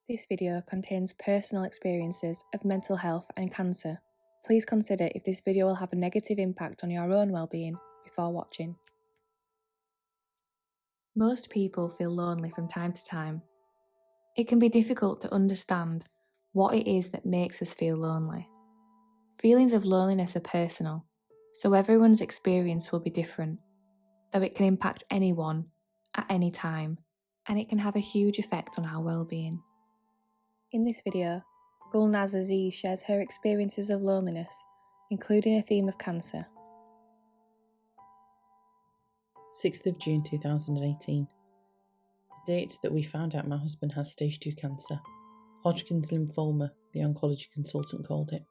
This video contains personal experiences of mental health and cancer. Please consider if this video will have a negative impact on your own well-being before watching. Most people feel lonely from time to time. It can be difficult to understand what it is that makes us feel lonely. Feelings of loneliness are personal, so everyone's experience will be different, though it can impact anyone at any time, and it can have a huge effect on our well-being. In this video, Gul Naz Aziz shares her experiences of loneliness, including a theme of cancer. 6th of June 2018. The date that we found out my husband has stage 2 cancer. Hodgkin's lymphoma, the oncology consultant called it.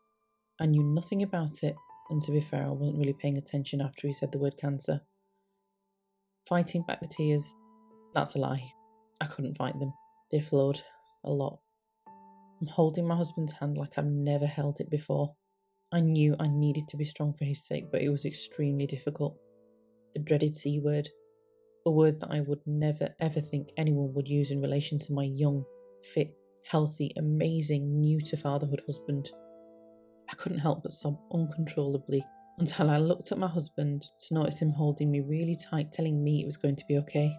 I knew nothing about it, and to be fair, I wasn't really paying attention after he said the word cancer. Fighting back the tears, that's a lie. I couldn't fight them. They flowed a lot. I'm holding my husband's hand like I've never held it before. I knew I needed to be strong for his sake, but it was extremely difficult. The dreaded C word, a word that I would never ever think anyone would use in relation to my young, fit, healthy, amazing, new to fatherhood husband. I couldn't help but sob uncontrollably until I looked at my husband to notice him holding me really tight, telling me it was going to be okay.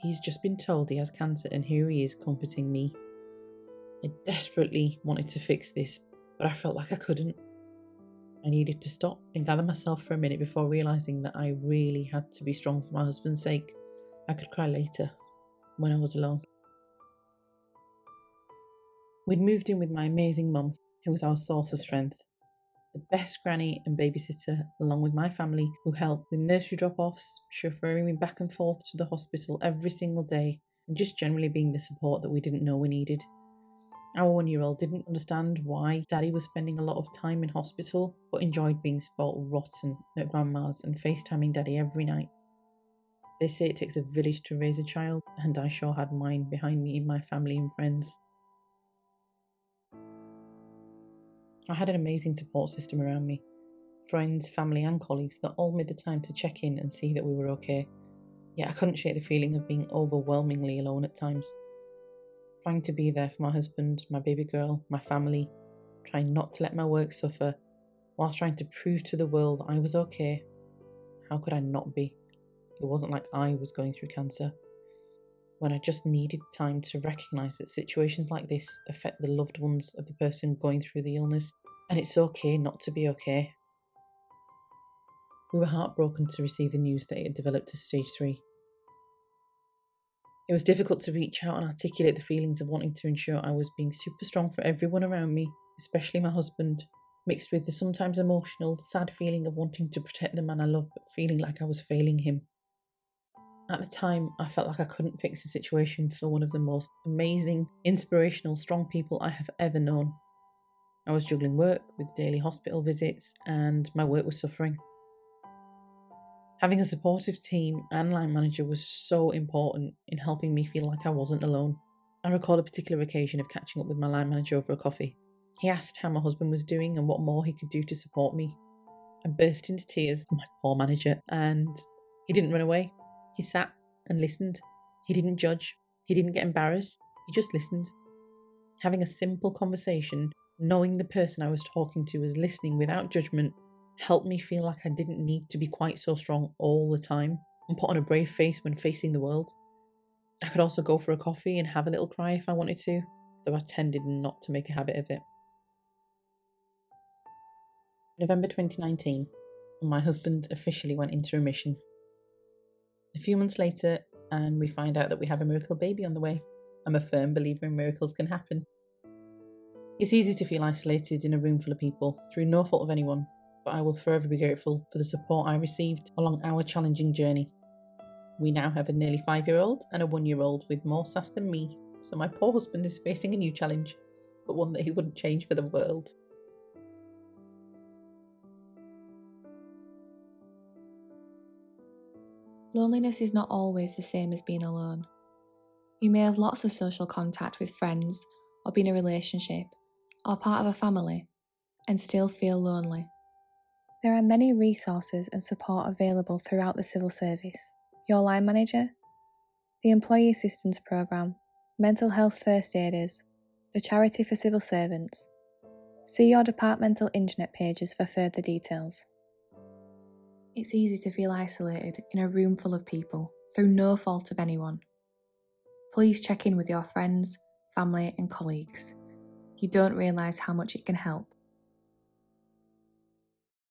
He's just been told he has cancer, and here he is comforting me. I desperately wanted to fix this, but I felt like I couldn't. I needed to stop and gather myself for a minute before realising that I really had to be strong for my husband's sake. I could cry later, when I was alone. We'd moved in with my amazing mum, who was our source of strength. The best granny and babysitter, along with my family, who helped with nursery drop-offs, chauffeuring me back and forth to the hospital every single day, and just generally being the support that we didn't know we needed. Our 1-year-old didn't understand why Daddy was spending a lot of time in hospital, but enjoyed being spoiled rotten at Grandma's and FaceTiming Daddy every night. They say it takes a village to raise a child, and I sure had mine behind me in my family and friends. I had an amazing support system around me. Friends, family and colleagues that all made the time to check in and see that we were okay. Yet I couldn't shake the feeling of being overwhelmingly alone at times. Trying to be there for my husband, my baby girl, my family, trying not to let my work suffer, whilst trying to prove to the world I was okay. How could I not be? It wasn't like I was going through cancer. When I just needed time to recognise that situations like this affect the loved ones of the person going through the illness, and it's okay not to be okay. We were heartbroken to receive the news that it had developed to stage 3. It was difficult to reach out and articulate the feelings of wanting to ensure I was being super strong for everyone around me, especially my husband, mixed with the sometimes emotional, sad feeling of wanting to protect the man I love but feeling like I was failing him. At the time, I felt like I couldn't fix the situation for one of the most amazing, inspirational, strong people I have ever known. I was juggling work with daily hospital visits, and my work was suffering. Having a supportive team and line manager was so important in helping me feel like I wasn't alone. I recall a particular occasion of catching up with my line manager over a coffee. He asked how my husband was doing and what more he could do to support me. I burst into tears, my poor manager, and he didn't run away. He sat and listened. He didn't judge. He didn't get embarrassed. He just listened. Having a simple conversation, knowing the person I was talking to was listening without judgment, helped me feel like I didn't need to be quite so strong all the time and put on a brave face when facing the world. I could also go for a coffee and have a little cry if I wanted to, though I tended not to make a habit of it. November 2019, and my husband officially went into remission. A few months later, and we find out that we have a miracle baby on the way. I'm a firm believer in miracles can happen. It's easy to feel isolated in a room full of people, through no fault of anyone, but I will forever be grateful for the support I received along our challenging journey. We now have a nearly 5-year-old and a 1-year-old with more sass than me, so my poor husband is facing a new challenge, but one that he wouldn't change for the world. Loneliness is not always the same as being alone. You may have lots of social contact with friends, or be in a relationship, or part of a family, and still feel lonely. There are many resources and support available throughout the civil service. Your line manager, the Employee Assistance Programme, Mental Health First Aiders, the charity for civil servants. See your departmental intranet pages for further details. It's easy to feel isolated in a room full of people through no fault of anyone. Please check in with your friends, family and colleagues. You don't realise how much it can help.